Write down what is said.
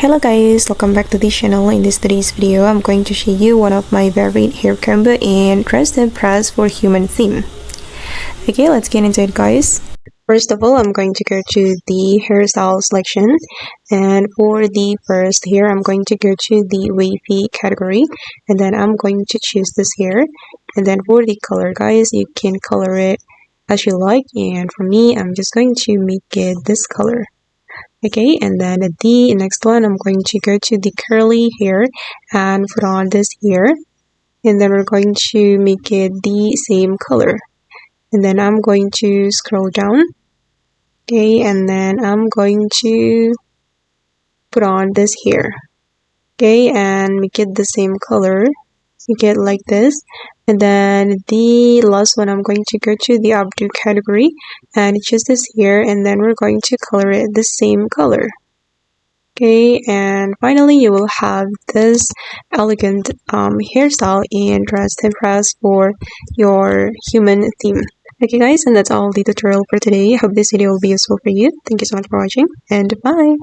Hello guys, welcome back to this channel. In today's video, I'm going to show you one of my favorite hair combo and dress and press for human theme. Okay, let's get into it guys. First of all, I'm going to go to the hairstyle selection, and for the first hair, I'm going to go to the wavy category, and then I'm going to choose this hair. And then for the color guys, you can color it as you like, and for me, I'm just going to make it this color. Okay, and then the next one, I'm going to go to the curly hair and put on this here, and then we're going to make it the same color. And then I'm going to scroll down. Okay, and then I'm going to put on this here. Okay, and make it the same color. Make it like this. And then the last one, I'm going to go to the updo category and choose this here, and then we're going to color it the same color. Okay, and finally you will have this elegant hairstyle and dress and press for your human theme. Okay guys, and that's all the tutorial for today. I hope this video will be useful for you. Thank you so much for watching, and bye!